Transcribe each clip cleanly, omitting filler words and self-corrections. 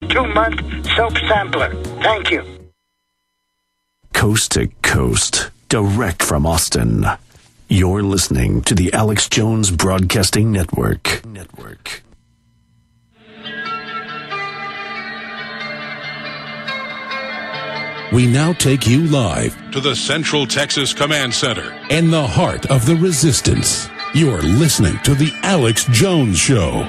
2-month soap sampler. Thank you. Coast to coast, direct from Austin. You're listening to the Alex Jones Broadcasting Network. We now take you live to the Central Texas Command Center in the heart of the resistance. You're listening to the Alex Jones Show.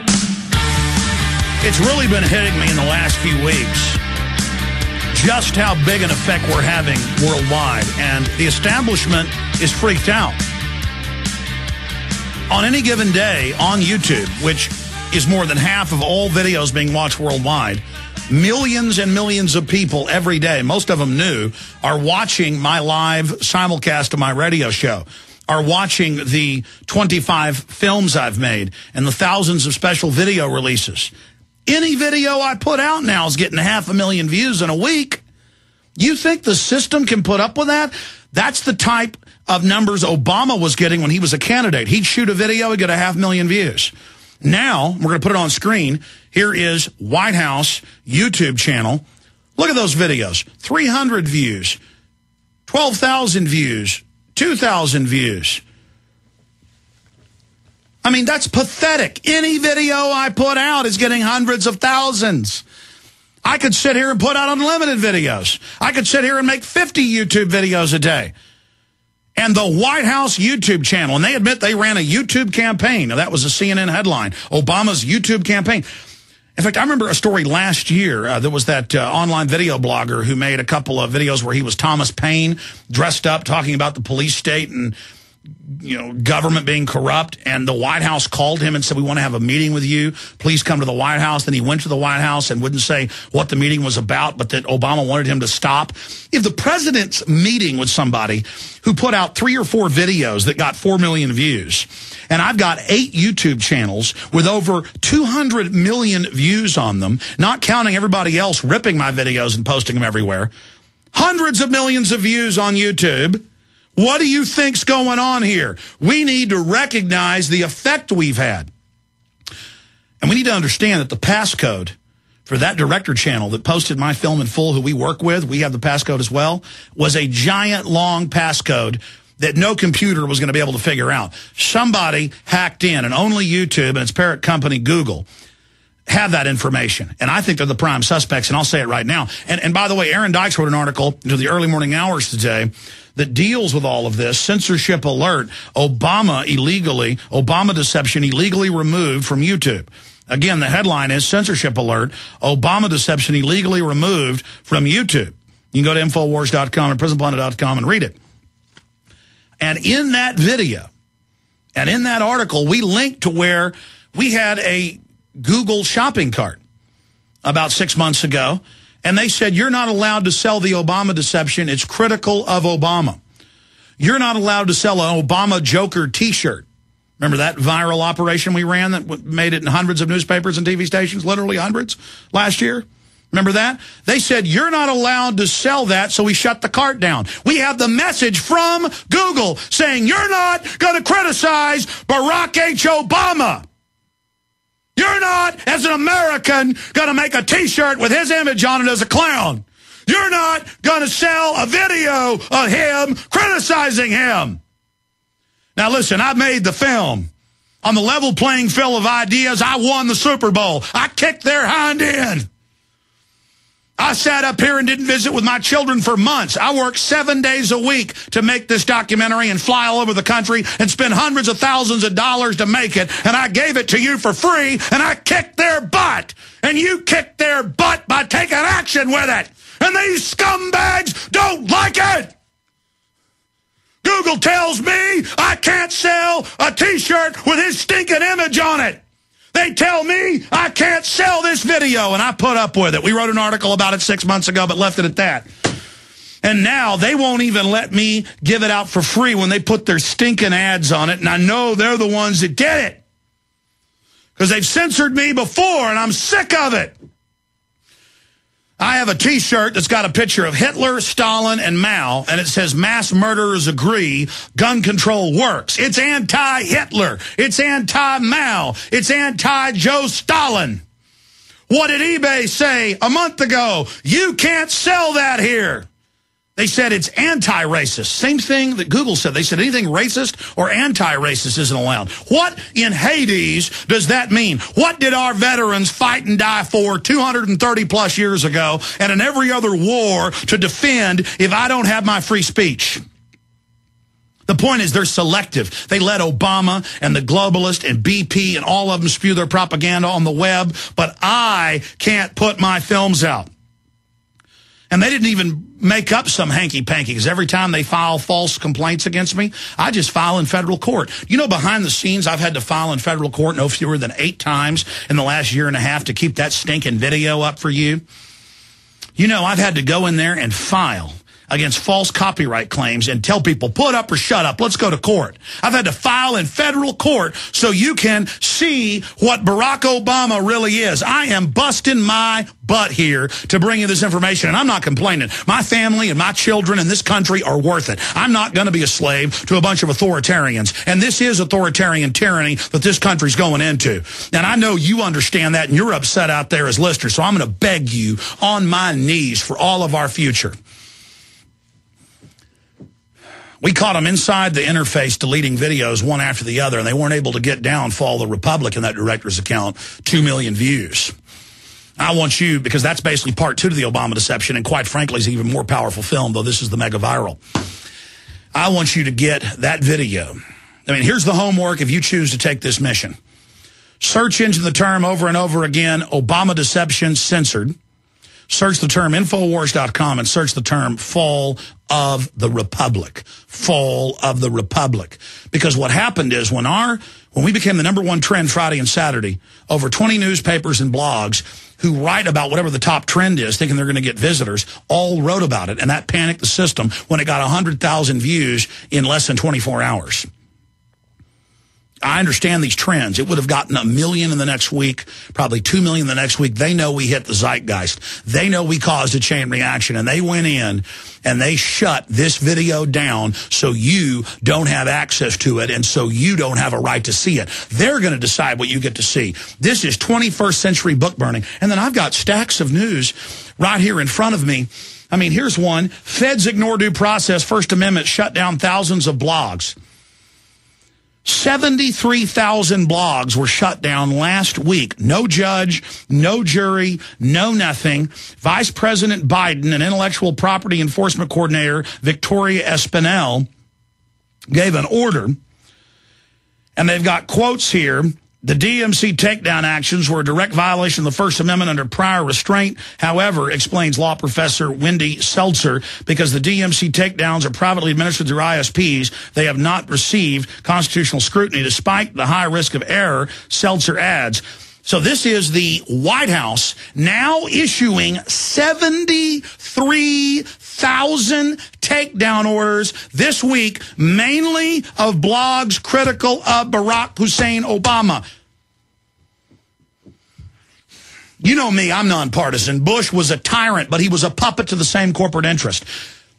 It's really been hitting me in the last few weeks just how big an effect we're having worldwide, and the establishment is freaked out. On any given day on YouTube, which is more than half of all videos being watched worldwide, millions and millions of people every day, most of them new, are watching my live simulcast of my radio show, are watching the 25 films I've made and the thousands of special video releases. Any video I put out now is getting 500,000 views in a week. You think the system can put up with that? That's the type of numbers Obama was getting when he was a candidate. He'd shoot a video, he'd get 500,000 views. Now, we're going to put it on screen. Here is White House YouTube channel. Look at those videos. 300 views, 12,000 views, 2,000 views. I mean, that's pathetic. Any video I put out is getting hundreds of thousands. I could sit here and put out unlimited videos. I could sit here and make 50 YouTube videos a day. And the White House YouTube channel, and they admit they ran a YouTube campaign. Now, that was a CNN headline, Obama's YouTube campaign. In fact, I remember a story last year. There was that online video blogger who made a couple of videos where he was Thomas Paine, dressed up, talking about the police state and, you know, government being corrupt. And the White House called him and said, we want to have a meeting with you. Please come to the White House. Then he went to the White House and wouldn't say what the meeting was about, but that Obama wanted him to stop. If the president's meeting with somebody who put out 3 or 4 videos that got 4 million views, and I've got 8 YouTube channels with over 200 million views on them, not counting everybody else ripping my videos and posting them everywhere, hundreds of millions of views on YouTube. What do you think's going on here? We need to recognize the effect we've had. And we need to understand that the passcode for that director channel that posted my film in full, who we work with, we have the passcode as well, was a giant long passcode that no computer was going to be able to figure out. Somebody hacked in, and only YouTube and its parent company, Google, have that information. And I think they're the prime suspects, and I'll say it right now. And by the way, Aaron Dykes wrote an article into the early morning hours today that deals with all of this. Censorship alert, Obama deception illegally removed from YouTube. Again, the headline is censorship alert, Obama deception illegally removed from YouTube. You can go to Infowars.com and PrisonPlanet.com and read it. And in that video and in that article, we linked to where we had a Google shopping cart about 6 months ago, and they said, you're not allowed to sell the Obama deception. It's critical of Obama. You're not allowed to sell an Obama Joker T-shirt. Remember that viral operation we ran that made it in hundreds of newspapers and TV stations, literally hundreds, last year? Remember that? They said, you're not allowed to sell that, so we shut the cart down. We have the message from Google saying, you're not going to criticize Barack H. Obama. You're not, as an American, going to make a T-shirt with his image on it as a clown. You're not going to sell a video of him criticizing him. Now, listen, I made the film. On the level playing field of ideas, I won the Super Bowl. I kicked their hind end. I sat up here and didn't visit with my children for months. I worked 7 days a week to make this documentary and fly all over the country and spend hundreds of thousands of dollars to make it. And I gave it to you for free, and I kicked their butt. And you kicked their butt by taking action with it. And these scumbags don't like it. Google tells me I can't sell a T-shirt with his stinking image on it. They tell me I can't sell this video, and I put up with it. We wrote an article about it 6 months ago, but left it at that. And now they won't even let me give it out for free when they put their stinking ads on it, and I know they're the ones that did it. Because they've censored me before, and I'm sick of it. I have a T-shirt that's got a picture of Hitler, Stalin, and Mao, and it says, mass murderers agree, gun control works. It's anti-Hitler. It's anti-Mao. It's anti-Joe Stalin. What did eBay say a month ago? You can't sell that here. They said it's anti-racist. Same thing that Google said. They said anything racist or anti-racist isn't allowed. What in Hades does that mean? What did our veterans fight and die for 230 plus years ago and in every other war to defend if I don't have my free speech? The point is they're selective. They let Obama and the globalist and BP and all of them spew their propaganda on the web, but I can't put my films out. And they didn't even make up some hanky-panky, because every time they file false complaints against me, I just file in federal court. You know, behind the scenes, I've had to file in federal court no fewer than 8 times in the last year and a half to keep that stinking video up for you. You know, I've had to go in there and file against false copyright claims and tell people, put up or shut up, let's go to court. I've had to file in federal court so you can see what Barack Obama really is. I am busting my butt here to bring you this information, and I'm not complaining. My family and my children in this country are worth it. I'm not going to be a slave to a bunch of authoritarians, and this is authoritarian tyranny that this country's going into. And I know you understand that, and you're upset out there as listeners, so I'm going to beg you on my knees for all of our future. We caught them inside the interface deleting videos one after the other, and they weren't able to get down Follow the Republic in that director's account, 2 million views. I want you, because that's basically part 2 to the Obama deception, and quite frankly is an even more powerful film, though this is the mega viral. I want you to get that video. I mean, here's the homework if you choose to take this mission. Search into the term over and over again, Obama deception censored. Search the term Infowars.com and search the term Fall of the Republic. Fall of the Republic. Because what happened is when we became the #1 trend Friday and Saturday, over 20 newspapers and blogs who write about whatever the top trend is, thinking they're going to get visitors, all wrote about it. And that panicked the system when it got 100,000 views in less than 24 hours. I understand these trends. It would have gotten 1 million in the next week, probably 2 million the next week. They know we hit the zeitgeist. They know we caused a chain reaction, and they went in and they shut this video down so you don't have access to it and so you don't have a right to see it. They're going to decide what you get to see. This is 21st century book burning. And then I've got stacks of news right here in front of me. I mean, here's one. Feds ignore due process. First Amendment shut down thousands of blogs. 73,000 blogs were shut down last week. No judge, no jury, no nothing. Vice President Biden and Intellectual Property Enforcement Coordinator Victoria Espinel gave an order, and they've got quotes here. The DMC takedown actions were a direct violation of the First Amendment under prior restraint. However, explains law professor Wendy Seltzer, because the DMC takedowns are privately administered through ISPs, they have not received constitutional scrutiny despite the high risk of error, Seltzer adds. So this is the White House now issuing 73,000 takedown orders this week, mainly of blogs critical of Barack Hussein Obama. You know me, I'm nonpartisan. Bush was a tyrant, but he was a puppet to the same corporate interest.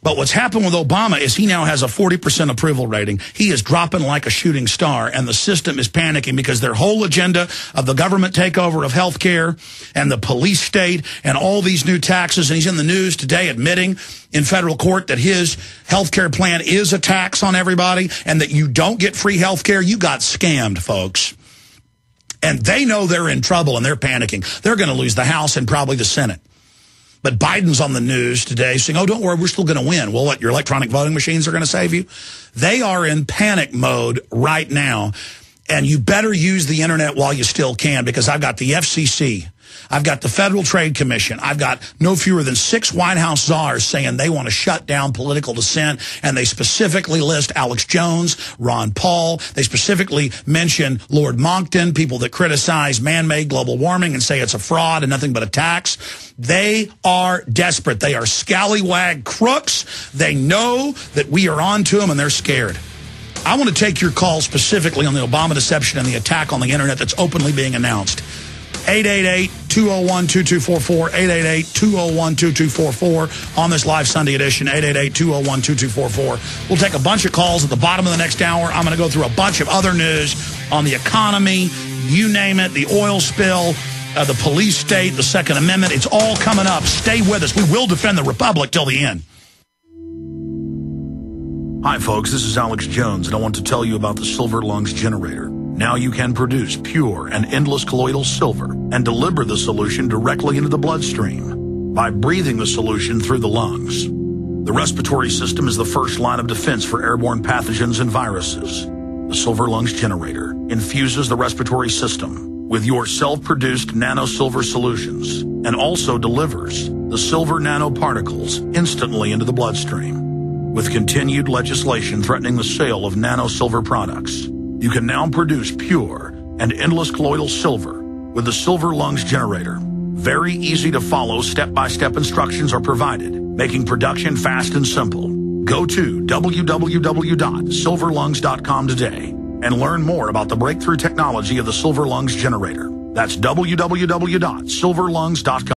But what's happened with Obama is he now has a 40% approval rating. He is dropping like a shooting star, and the system is panicking because their whole agenda of the government takeover of health care and the police state and all these new taxes, and he's in the news today admitting in federal court that his health care plan is a tax on everybody and that you don't get free health care. You got scammed, folks. And they know they're in trouble, and they're panicking. They're going to lose the House and probably the Senate. But Biden's on the news today saying, oh, don't worry, we're still going to win. Well, what, your electronic voting machines are going to save you? They are in panic mode right now. And you better use the internet while you still can, because I've got the FCC. I've got the Federal Trade Commission. I've got no fewer than 6 White House czars saying they want to shut down political dissent, and they specifically list Alex Jones, Ron Paul. They specifically mention Lord Monckton, people that criticize man-made global warming and say it's a fraud and nothing but a tax. They are desperate. They are scallywag crooks. They know that we are on to them, and they're scared. I want to take your call specifically on the Obama deception and the attack on the internet that's openly being announced. 888-201-2244, 888-201-2244 on this live Sunday edition, 888-201-2244. We'll take a bunch of calls at the bottom of the next hour. I'm going to go through a bunch of other news on the economy, you name it, the oil spill, the police state, the Second Amendment. It's all coming up. Stay with us. We will defend the Republic till the end. Hi, folks. This is Alex Jones, and I want to tell you about the Silver Lungs generator. Now you can produce pure and endless colloidal silver and deliver the solution directly into the bloodstream by breathing the solution through the lungs. The respiratory system is the first line of defense for airborne pathogens and viruses. The Silver Lungs generator infuses the respiratory system with your self-produced nano-silver solutions and also delivers the silver nanoparticles instantly into the bloodstream. With continued legislation threatening the sale of nano-silver products, you can now produce pure and endless colloidal silver with the Silver Lungs generator. Very easy to follow, step-by-step instructions are provided, making production fast and simple. Go to www.silverlungs.com today and learn more about the breakthrough technology of the Silver Lungs generator. That's www.silverlungs.com.